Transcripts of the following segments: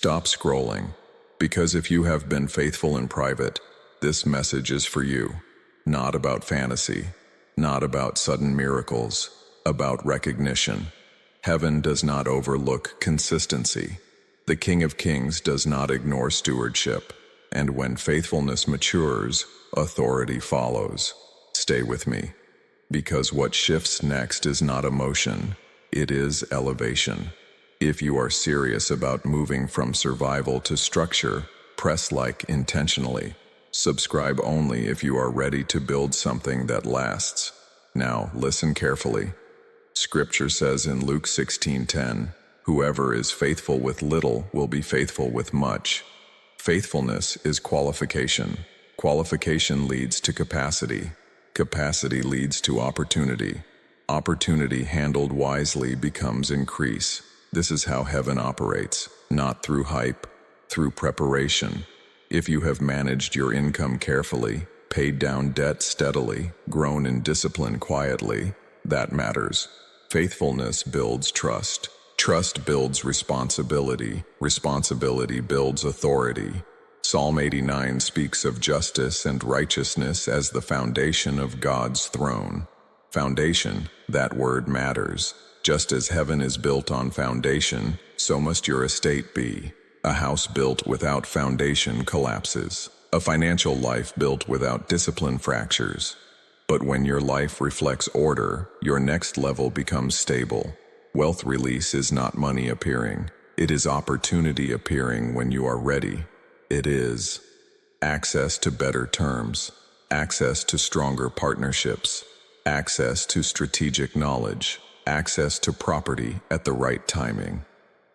Stop scrolling, because if you have been faithful in private, this message is for you. Not about fantasy, not about sudden miracles, about recognition. Heaven does not overlook consistency. The King of Kings does not ignore stewardship, and when faithfulness matures, authority follows. Stay with me, because what shifts next is not emotion, it is elevation. If you are serious about moving from survival to structure, press like intentionally. Subscribe only if you are ready to build something that lasts. Now, listen carefully. Scripture says in Luke 16:10, "Whoever is faithful with little will be faithful with much." Faithfulness is qualification. Qualification leads to capacity. Capacity leads to opportunity. Opportunity handled wisely becomes increase. This is how heaven operates, not through hype, through preparation. If you have managed your income carefully, paid down debt steadily, grown in discipline quietly, that matters. Faithfulness builds trust. Trust builds responsibility. Responsibility builds authority. Psalm 89 speaks of justice and righteousness as the foundation of God's throne. Foundation, that word matters. Just as heaven is built on foundation, so must your estate be. A house built without foundation collapses. A financial life built without discipline fractures. But when your life reflects order, your next level becomes stable. Wealth release is not money appearing. It is opportunity appearing when you are ready. It is access to better terms, access to stronger partnerships, access to strategic knowledge, access to property at the right timing.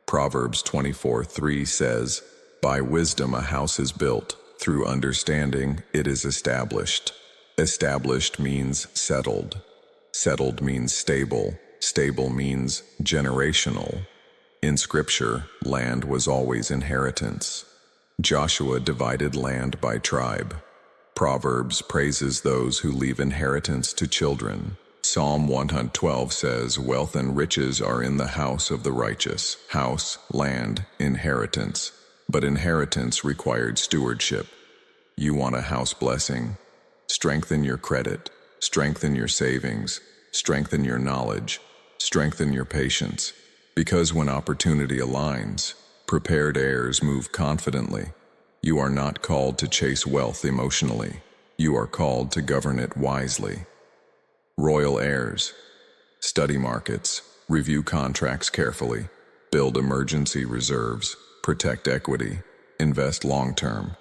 Proverbs 24:3 says, "By wisdom a house is built, through understanding it is established." Established means settled. Settled means stable. Stable means generational. In Scripture, land was always inheritance. Joshua divided land by tribe. Proverbs praises those who leave inheritance to children. Psalm 112 says, "Wealth and riches are in the house of the righteous." House, land, inheritance. But inheritance required stewardship. You want a house blessing? Strengthen your credit. Strengthen your savings. Strengthen your knowledge. Strengthen your patience. Because when opportunity aligns, prepared heirs move confidently. You are not called to chase wealth emotionally. You are called to govern it wisely. Royal heirs. Study markets. Review contracts carefully. Build emergency reserves. Protect equity. Invest long-term.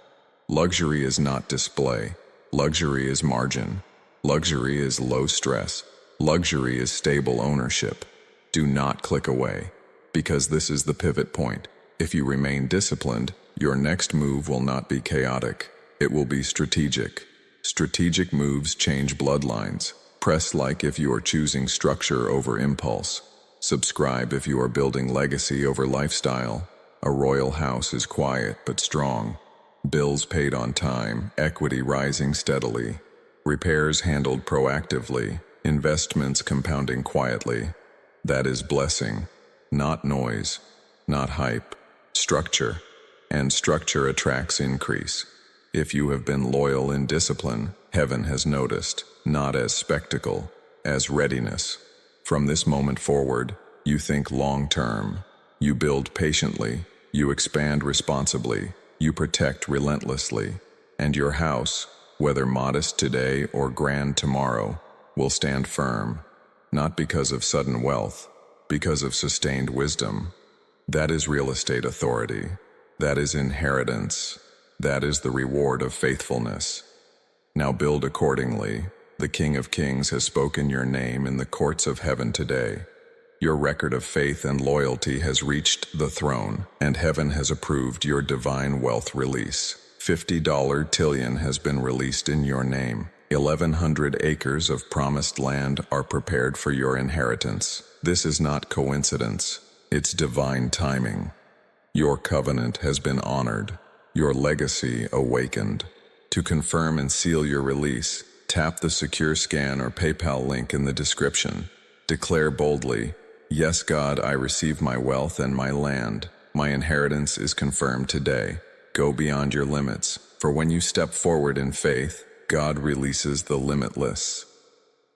Luxury is not display. Luxury is margin. Luxury is low stress. Luxury is stable ownership. Do not click away, because this is the pivot point. If you remain disciplined, your next move will not be chaotic. It will be strategic. Strategic moves change bloodlines. Press like if you are choosing structure over impulse. Subscribe if you are building legacy over lifestyle. A royal house is quiet but strong. Bills paid on time, equity rising steadily. Repairs handled proactively, investments compounding quietly. That is blessing, not noise, not hype. Structure, and structure attracts increase. If you have been loyal in discipline, heaven has noticed, not as spectacle, as readiness. From this moment forward, you think long-term. You build patiently, you expand responsibly, you protect relentlessly, and your house, whether modest today or grand tomorrow, will stand firm, not because of sudden wealth, because of sustained wisdom. That is real estate authority. That is inheritance. That is the reward of faithfulness. Now build accordingly. The King of Kings has spoken your name in the courts of heaven today. Your record of faith and loyalty has reached the throne, and heaven has approved your divine wealth release. $50 trillion has been released in your name. 1,100 acres of promised land are prepared for your inheritance. This is not coincidence. It's divine timing. Your covenant has been honored. Your legacy awakened. To confirm and seal your release, tap the secure scan or PayPal link in the description. Declare boldly, "Yes, God, I receive my wealth and my land. My inheritance is confirmed today. Go beyond your limits, for when you step forward in faith, God releases the limitless.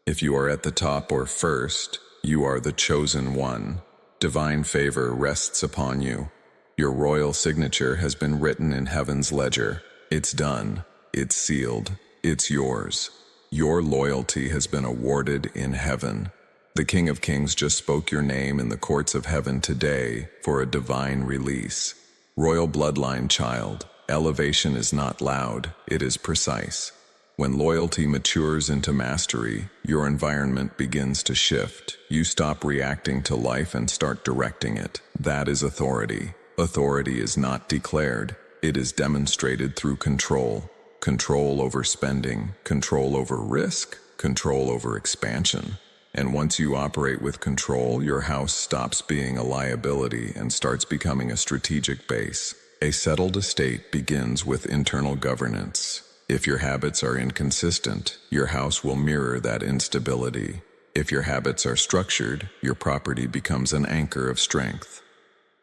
If you are at the top or first, you are the chosen one. Divine favor rests upon you. Your royal signature has been written in heaven's ledger. It's done. It's sealed. It's yours. Your loyalty has been awarded in heaven. The King of Kings just spoke your name in the courts of heaven today for a divine release. Royal bloodline child, elevation is not loud, it is precise. When loyalty matures into mastery, your environment begins to shift. You stop reacting to life and start directing it. That is authority. Authority is not declared. It is demonstrated through control. Control over spending, control over risk, control over expansion. And once you operate with control, your house stops being a liability and starts becoming a strategic base. A settled estate begins with internal governance. If your habits are inconsistent, your house will mirror that instability. If your habits are structured, your property becomes an anchor of strength.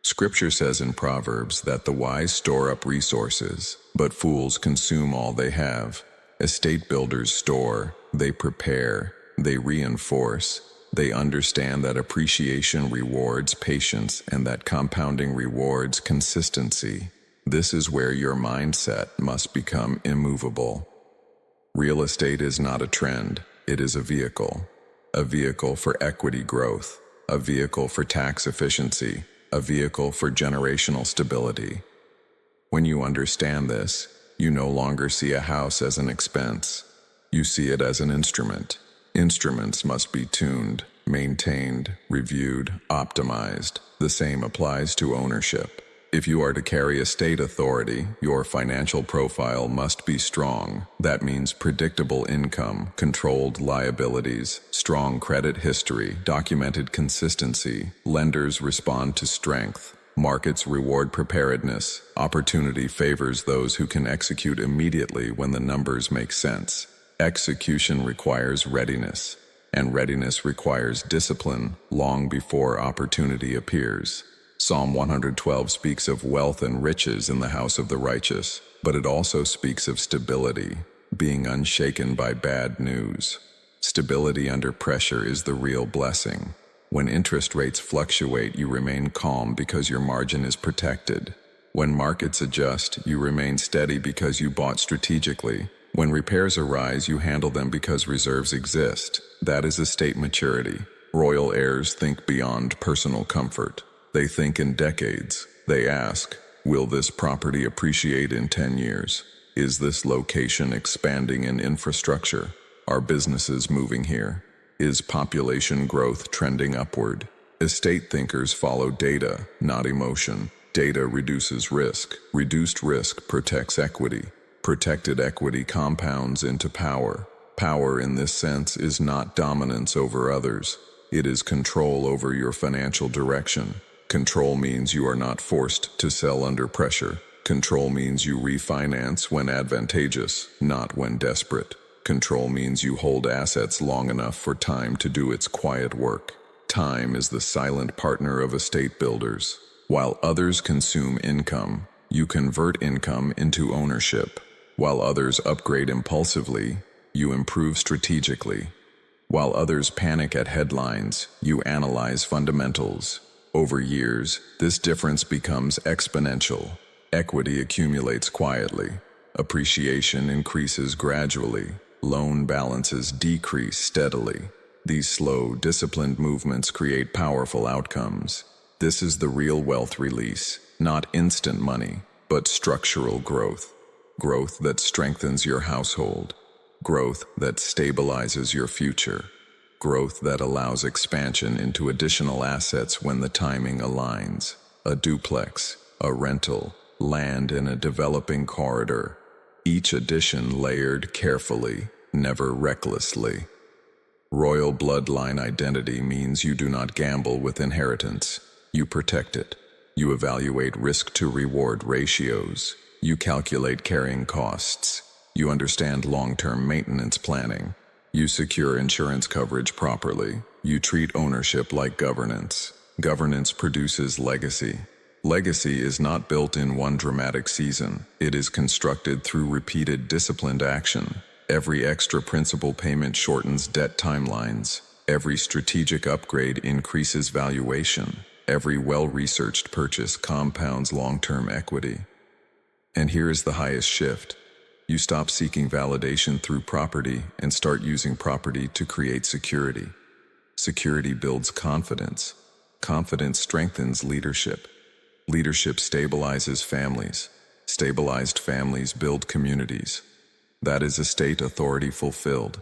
Scripture says in Proverbs that the wise store up resources, but fools consume all they have. Estate builders store, they prepare, they reinforce. They understand that appreciation rewards patience and that compounding rewards consistency. This is where your mindset must become immovable. Real estate is not a trend, it is a vehicle. A vehicle for equity growth, a vehicle for tax efficiency, a vehicle for generational stability. When you understand this, you no longer see a house as an expense. You see it as an instrument. Instruments must be tuned, maintained, reviewed, optimized. The same applies to ownership. If you are to carry estate authority, your financial profile must be strong. That means predictable income, controlled liabilities, strong credit history, documented consistency. Lenders respond to strength. Markets reward preparedness. Opportunity favors those who can execute immediately when the numbers make sense. Execution requires readiness, and readiness requires discipline long before opportunity appears. Psalm 112 speaks of wealth and riches in the house of the righteous, but it also speaks of stability, being unshaken by bad news. Stability under pressure is the real blessing. When interest rates fluctuate, you remain calm because your margin is protected. When markets adjust, you remain steady because you bought strategically. When repairs arise, you handle them because reserves exist. That is estate maturity. Royal heirs think beyond personal comfort. They think in decades. They ask, will this property appreciate in 10 years? Is this location expanding in infrastructure? Are businesses moving here? Is population growth trending upward? Estate thinkers follow data, not emotion. Data reduces risk. Reduced risk protects equity. Protected equity compounds into power. Power in this sense is not dominance over others. It is control over your financial direction. Control means you are not forced to sell under pressure. Control means you refinance when advantageous, not when desperate. Control means you hold assets long enough for time to do its quiet work. Time is the silent partner of estate builders. While others consume income, you convert income into ownership. While others upgrade impulsively, you improve strategically. While others panic at headlines, you analyze fundamentals. Over years, this difference becomes exponential. Equity accumulates quietly. Appreciation increases gradually. Loan balances decrease steadily. These slow, disciplined movements create powerful outcomes. This is the real wealth release, not instant money, but structural growth. Growth that strengthens your household. Growth that stabilizes your future. Growth that allows expansion into additional assets when the timing aligns. A duplex, a rental, land in a developing corridor. Each addition layered carefully, never recklessly. Royal bloodline identity means you do not gamble with inheritance. You protect it. You evaluate risk to reward ratios. You calculate carrying costs. You understand long-term maintenance planning. You secure insurance coverage properly. You treat ownership like governance. Governance produces legacy. Legacy is not built in one dramatic season. It is constructed through repeated disciplined action. Every extra principal payment shortens debt timelines. Every strategic upgrade increases valuation. Every well-researched purchase compounds long-term equity. And here is the highest shift. You stop seeking validation through property and start using property to create security. Security builds confidence. Confidence strengthens leadership. Leadership stabilizes families. Stabilized families build communities. That is estate authority fulfilled.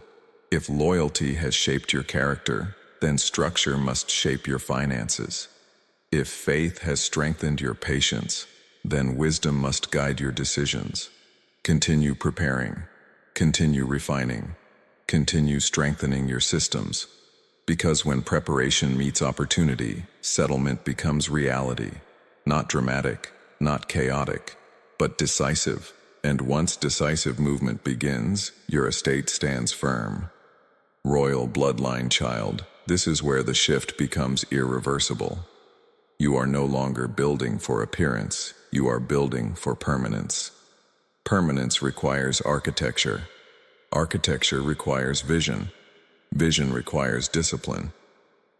If loyalty has shaped your character, then structure must shape your finances. If faith has strengthened your patience, then wisdom must guide your decisions. Continue preparing. Continue refining. Continue strengthening your systems. Because when preparation meets opportunity, settlement becomes reality. Not dramatic, not chaotic, but decisive. And once decisive movement begins, your estate stands firm. Royal bloodline child, this is where the shift becomes irreversible. You are no longer building for appearance, you are building for permanence. Permanence requires architecture. Architecture requires vision. Vision requires discipline.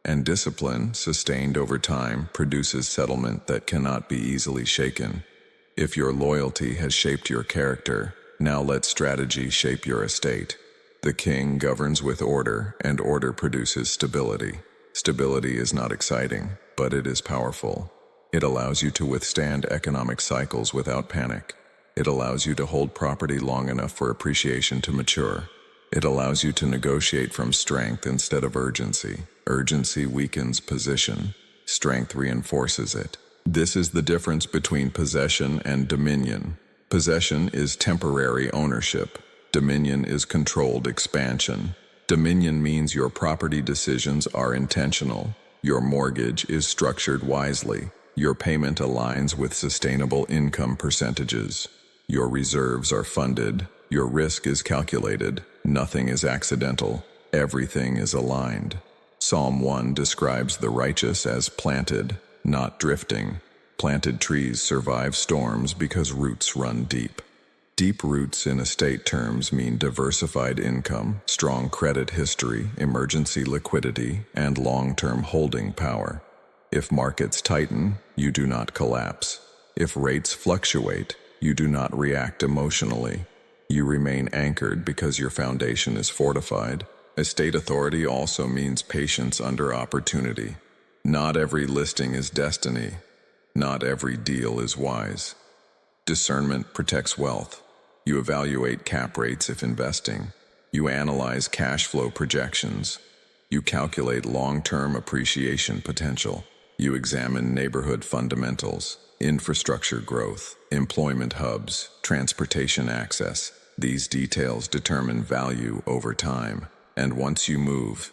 And discipline, sustained over time, produces settlement that cannot be easily shaken. If your loyalty has shaped your character, now let strategy shape your estate. The king governs with order, and order produces stability. Stability is not exciting, but it is powerful. It allows you to withstand economic cycles without panic. It allows you to hold property long enough for appreciation to mature. It allows you to negotiate from strength instead of urgency. Urgency weakens position. Strength reinforces it. This is the difference between possession and dominion. Possession is temporary ownership. Dominion is controlled expansion. Dominion means your property decisions are intentional. Your mortgage is structured wisely. Your payment aligns with sustainable income percentages. Your reserves are funded. Your risk is calculated. Nothing is accidental. Everything is aligned. Psalm 1 describes the righteous as planted, not drifting. Planted trees survive storms because roots run deep. Deep roots in estate terms mean diversified income, strong credit history, emergency liquidity, and long-term holding power. If markets tighten, you do not collapse. If rates fluctuate, you do not react emotionally. You remain anchored because your foundation is fortified. Estate authority also means patience under opportunity. Not every listing is destiny. Not every deal is wise. Discernment protects wealth. You evaluate cap rates if investing. You analyze cash flow projections. You calculate long-term appreciation potential. You examine neighborhood fundamentals, infrastructure growth, employment hubs, transportation access. These details determine value over time. And once you move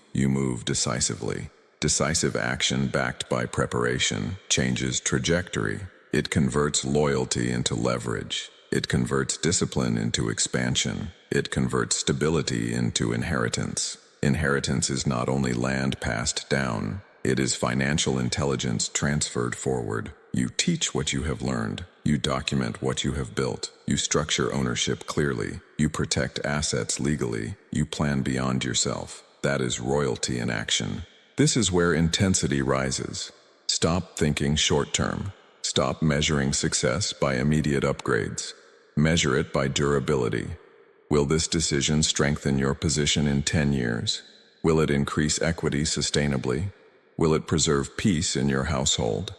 decisively. Decisive action backed by preparation changes trajectory. It converts loyalty into leverage. It converts discipline into expansion. It converts stability into inheritance. Inheritance is not only land passed down, it is financial intelligence transferred forward. You teach what you have learned. You document what you have built. You structure ownership clearly. You protect assets legally. You plan beyond yourself. That is royalty in action. This is where intensity rises. Stop thinking short-term. Stop measuring success by immediate upgrades. Measure it by durability. Will this decision strengthen your position in 10 years? Will it increase equity sustainably? Will it preserve peace in your household?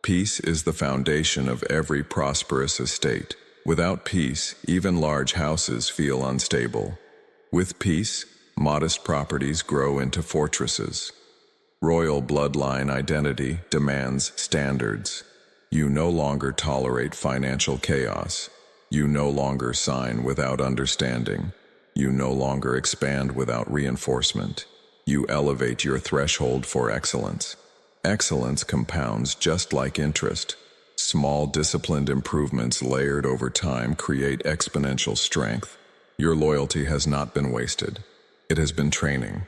Peace is the foundation of every prosperous estate. Without peace, even large houses feel unstable. With peace, modest properties grow into fortresses. Royal bloodline identity demands standards. You no longer tolerate financial chaos. You no longer sign without understanding. You no longer expand without reinforcement. You elevate your threshold for excellence. Excellence compounds just like interest. Small disciplined improvements layered over time create exponential strength. Your loyalty has not been wasted. It has been training.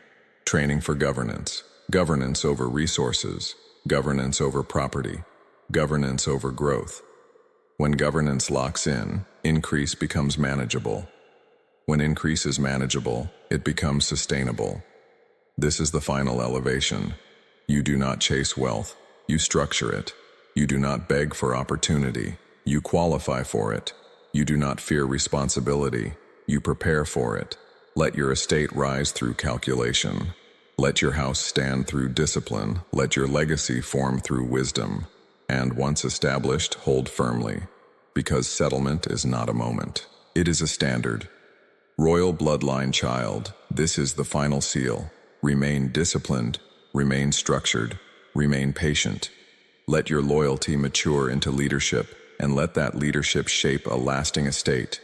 Training for governance. Governance over resources. Governance over property. Governance over growth. When governance locks in, increase becomes manageable. When increase is manageable, it becomes sustainable. This is the final elevation. You do not chase wealth, you structure it. You do not beg for opportunity, you qualify for it. You do not fear responsibility, you prepare for it. Let your estate rise through calculation. Let your house stand through discipline. Let your legacy form through wisdom. And once established, hold firmly. Because settlement is not a moment. It is a standard. Royal bloodline child, this is the final seal. Remain disciplined, remain structured, remain patient. Let your loyalty mature into leadership, and let that leadership shape a lasting estate.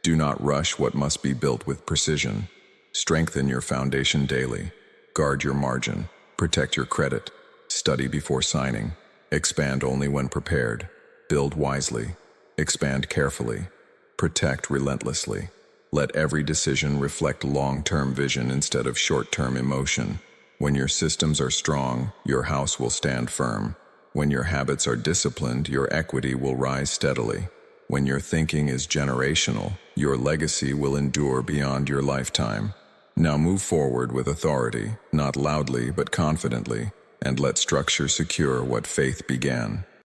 Do not rush what must be built with precision. Strengthen your foundation daily. Guard your margin. Protect your credit. Study before signing. Expand only when prepared. Build wisely. Expand carefully. Protect relentlessly. Let every decision reflect long-term vision instead of short-term emotion. When your systems are strong, your house will stand firm. When your habits are disciplined, your equity will rise steadily. When your thinking is generational, your legacy will endure beyond your lifetime. Now move forward with authority, not loudly but confidently, and let structure secure what faith began.